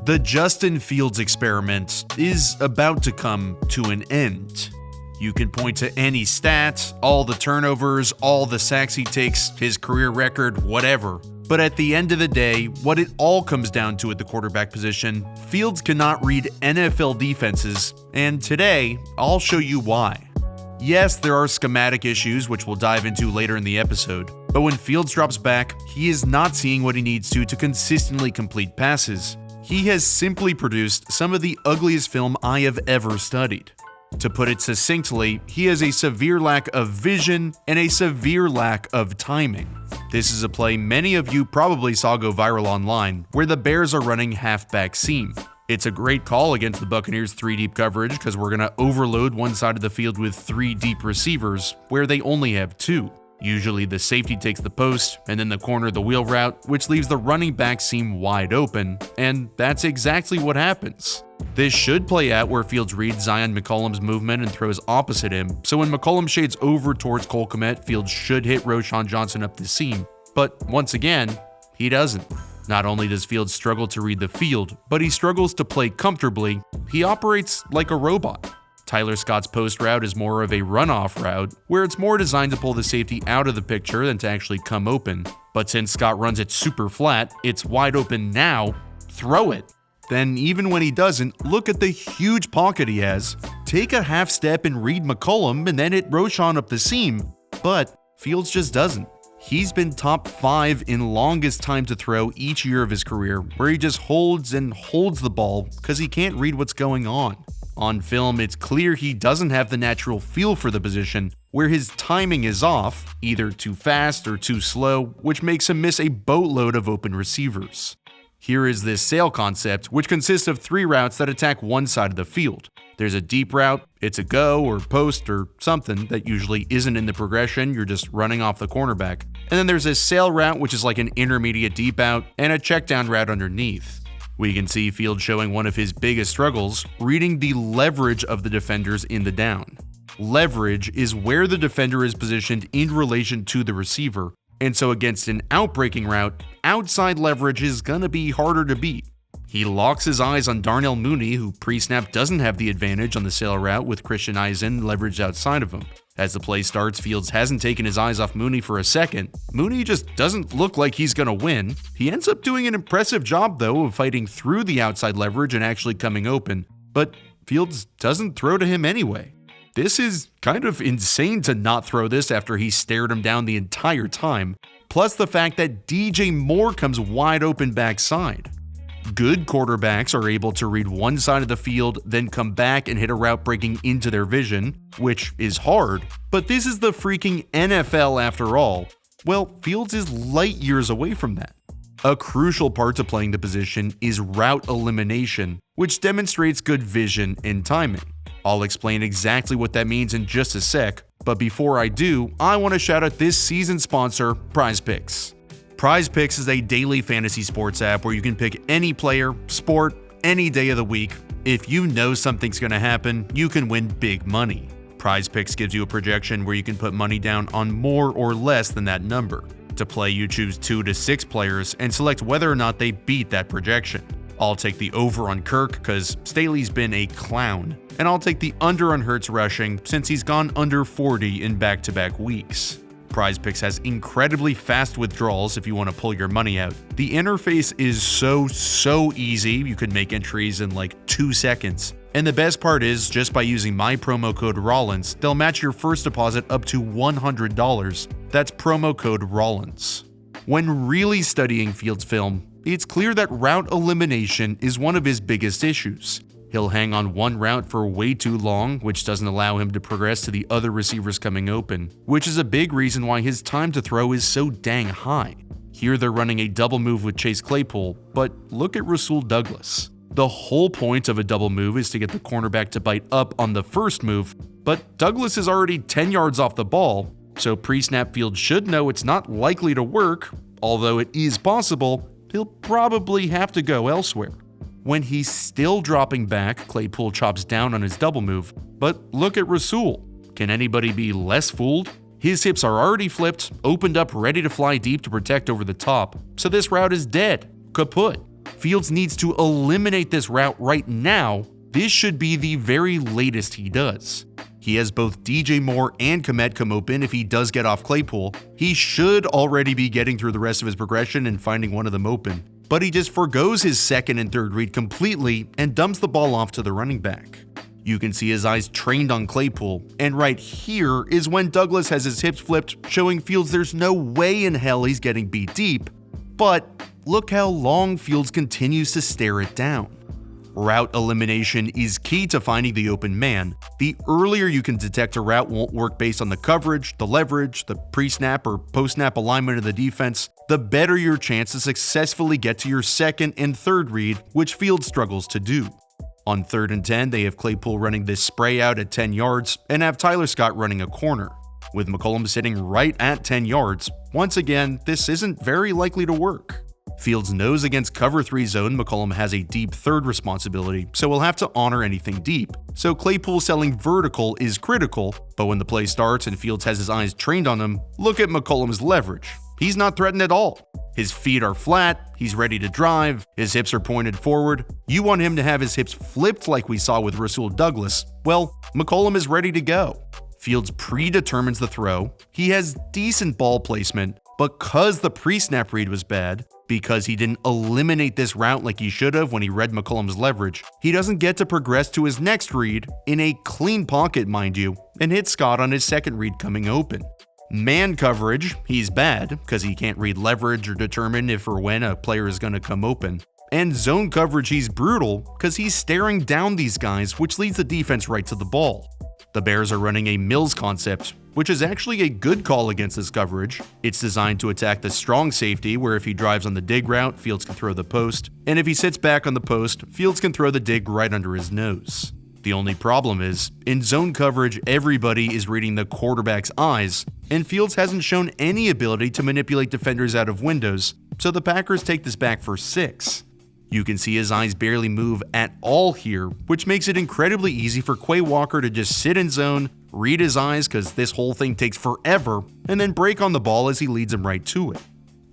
The Justin Fields experiment is about to come to an end. You can point to any stat, all the turnovers, all the sacks he takes, his career record, whatever. But at the end of the day, what it all comes down to at the quarterback position, Fields cannot read NFL defenses, and today, I'll show you why. Yes, there are schematic issues, which we'll dive into later in the episode, but when Fields drops back, he is not seeing what he needs to consistently complete passes. He has simply produced some of the ugliest film I have ever studied. To put it succinctly, he has a severe lack of vision and a severe lack of timing. This is a play many of you probably saw go viral online, where the Bears are running halfback seam. It's a great call against the Buccaneers' 3 deep coverage because we're going to overload one side of the field with 3 deep receivers, where they only have 2. Usually the safety takes the post, and then the corner the wheel route, which leaves the running back seam wide open, and that's exactly what happens. This should play out where Fields reads Zion McCollum's movement and throws opposite him, so when McCollum shades over towards Cole Kmet, Fields should hit Roschon Johnson up the seam. But once again, he doesn't. Not only does Fields struggle to read the field, but he struggles to play comfortably. He operates like a robot. Tyler Scott's post route is more of a runoff route, where it's more designed to pull the safety out of the picture than to actually come open. But since Scott runs it super flat, it's wide open now, throw it. Then even when he doesn't, look at the huge pocket he has. Take a half step and read McCollum and then hit Roschon up the seam. But Fields just doesn't. He's been top 5 in longest time to throw each year of his career, where he just holds and holds the ball because he can't read what's going on. On film, it's clear he doesn't have the natural feel for the position, where his timing is off, either too fast or too slow, which makes him miss a boatload of open receivers. Here is this sail concept, which consists of 3 routes that attack one side of the field. There's a deep route, it's a go or post or something that usually isn't in the progression, you're just running off the cornerback. And then there's a sail route, which is like an intermediate deep out, and a check down route underneath. We can see Fields showing one of his biggest struggles, reading the leverage of the defenders in the down. Leverage is where the defender is positioned in relation to the receiver, and so against an out-breaking route, outside leverage is gonna be harder to beat. He locks his eyes on Darnell Mooney, who pre-snap doesn't have the advantage on the sail route with Christian Eisen leveraged outside of him. As the play starts, Fields hasn't taken his eyes off Mooney for a second. Mooney just doesn't look like he's gonna win. He ends up doing an impressive job though of fighting through the outside leverage and actually coming open, but Fields doesn't throw to him anyway. This is kind of insane to not throw this after he stared him down the entire time, plus the fact that DJ Moore comes wide open backside. Good quarterbacks are able to read one side of the field, then come back and hit a route breaking into their vision, which is hard, but this is the freaking NFL after all. Well, Fields is light years away from that. A crucial part to playing the position is route elimination, which demonstrates good vision and timing. I'll explain exactly what that means in just a sec, but before I do, I want to shout out this season's sponsor, PrizePicks. PrizePicks is a daily fantasy sports app where you can pick any player, sport, any day of the week. If you know something's going to happen, you can win big money. PrizePicks gives you a projection where you can put money down on more or less than that number. To play, you choose 2 to 6 players and select whether or not they beat that projection. I'll take the over on Kirk because Staley's been a clown, and I'll take the under on Hurts rushing since he's gone under 40 in back-to-back weeks. PrizePicks has incredibly fast withdrawals if you want to pull your money out. The interface is so easy, you can make entries in like 2 seconds. And the best part is, just by using my promo code Rollins, they'll match your first deposit up to $100. That's promo code Rollins. When really studying Fields' film, it's clear that route elimination is one of his biggest issues. He'll hang on one route for way too long, which doesn't allow him to progress to the other receivers coming open, which is a big reason why his time to throw is so dang high. Here they're running a double move with Chase Claypool, but look at Rasul Douglas. The whole point of a double move is to get the cornerback to bite up on the first move, but Douglas is already 10 yards off the ball, so pre-snap Fields should know it's not likely to work. Although it is possible, he'll probably have to go elsewhere. When he's still dropping back, Claypool chops down on his double move, but look at Rasul. Can anybody be less fooled? His hips are already flipped, opened up ready to fly deep to protect over the top, so this route is dead, kaput. Fields needs to eliminate this route right now. This should be the very latest he does. He has both DJ Moore and Kmet come open if he does get off Claypool. He should already be getting through the rest of his progression and finding one of them open, but he just forgoes his second and third read completely and dumps the ball off to the running back. You can see his eyes trained on Claypool, and right here is when Douglas has his hips flipped, showing Fields there's no way in hell he's getting beat deep. But look how long Fields continues to stare it down. Route elimination is key to finding the open man. The earlier you can detect a route won't work based on the coverage, the leverage, the pre-snap or post-snap alignment of the defense, the better your chance to successfully get to your second and third read, which Fields struggles to do. On 3rd and 10, they have Claypool running this spray out at 10 yards and have Tyler Scott running a corner. With McCollum sitting right at 10 yards, once again, this isn't very likely to work. Fields knows against cover 3 zone McCollum has a deep third responsibility, so we'll have to honor anything deep. So Claypool selling vertical is critical, but when the play starts and Fields has his eyes trained on him, look at McCollum's leverage. He's not threatened at all. His feet are flat, he's ready to drive, his hips are pointed forward. You want him to have his hips flipped like we saw with Rasul Douglas. Well, McCollum is ready to go. Fields predetermines the throw. He has decent ball placement, but because the pre-snap read was bad, because he didn't eliminate this route like he should have when he read McCollum's leverage, he doesn't get to progress to his next read, in a clean pocket mind you, and hit Scott on his second read coming open. Man coverage, he's bad, because he can't read leverage or determine if or when a player is going to come open. And zone coverage, he's brutal, because he's staring down these guys, which leads the defense right to the ball. The Bears are running a Mills concept, which is actually a good call against this coverage. It's designed to attack the strong safety, where if he drives on the dig route, Fields can throw the post, and if he sits back on the post, Fields can throw the dig right under his nose. The only problem is, in zone coverage, everybody is reading the quarterback's eyes, and Fields hasn't shown any ability to manipulate defenders out of windows, so the Packers take this back for 6. You can see his eyes barely move at all here, which makes it incredibly easy for Quay Walker to just sit in zone, read his eyes because this whole thing takes forever, and then break on the ball as he leads him right to it.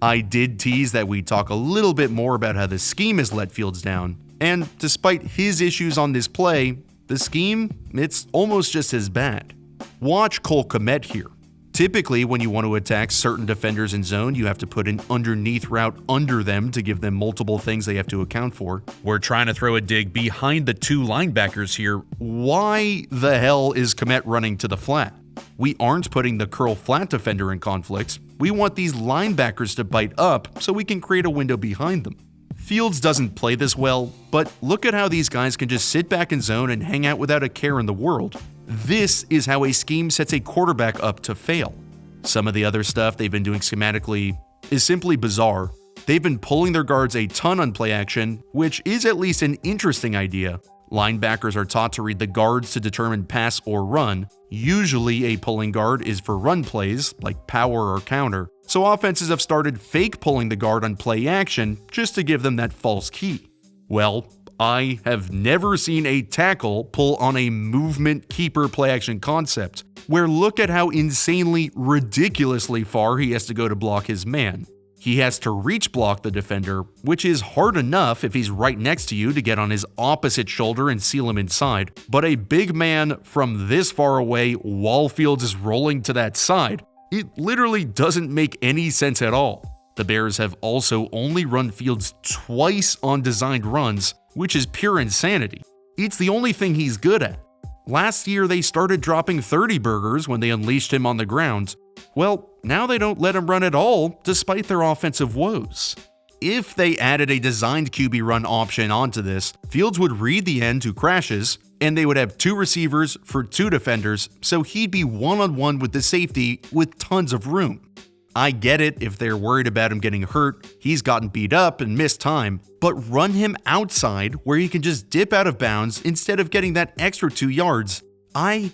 I did tease that we talk a little bit more about how the scheme has let Fields down, and despite his issues on this play, the scheme, it's almost just as bad. Watch Cole Kmet here. Typically, when you want to attack certain defenders in zone, you have to put an underneath route under them to give them multiple things they have to account for. We're trying to throw a dig behind the 2 linebackers here. Why the hell is Kmet running to the flat? We aren't putting the curl flat defender in conflicts. We want these linebackers to bite up so we can create a window behind them. Fields doesn't play this well, but look at how these guys can just sit back in zone and hang out without a care in the world. This is how a scheme sets a quarterback up to fail. Some of the other stuff they've been doing schematically is simply bizarre. They've been pulling their guards a ton on play action, which is at least an interesting idea. Linebackers are taught to read the guards to determine pass or run. Usually a pulling guard is for run plays, like power or counter, so offenses have started fake pulling the guard on play action just to give them that false key. Well, I have never seen a tackle pull on a movement keeper play action concept, where look at how insanely, ridiculously far he has to go to block his man. He has to reach block the defender, which is hard enough if he's right next to you to get on his opposite shoulder and seal him inside, but a big man from this far away while Fields is rolling to that side, it literally doesn't make any sense at all. The Bears have also only run Fields twice on designed runs, which is pure insanity. It's the only thing he's good at. Last year, they started dropping 30 burgers when they unleashed him on the ground. Well, now they don't let him run at all, despite their offensive woes. If they added a designed QB run option onto this, Fields would read the end who crashes, and they would have 2 receivers for 2 defenders, so he'd be one-on-one with the safety with tons of room. I get it if they're worried about him getting hurt, he's gotten beat up and missed time, but run him outside where he can just dip out of bounds instead of getting that extra 2 yards. I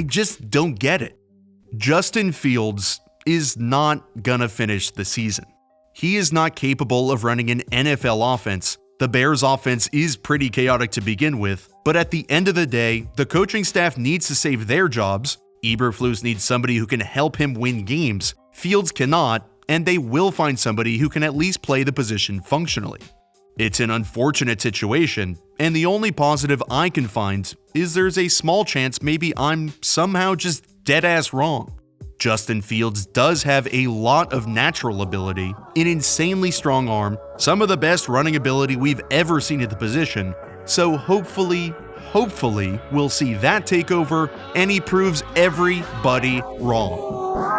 just don't get it. Justin Fields is not gonna finish the season. He is not capable of running an NFL offense. The Bears' offense is pretty chaotic to begin with, but at the end of the day, the coaching staff needs to save their jobs. Eberflus needs somebody who can help him win games. Fields cannot, and they will find somebody who can at least play the position functionally. It's an unfortunate situation, and the only positive I can find is there's a small chance maybe I'm somehow just dead-ass wrong. Justin Fields does have a lot of natural ability, an insanely strong arm, some of the best running ability we've ever seen at the position, so hopefully we'll see that take over and he proves everybody wrong.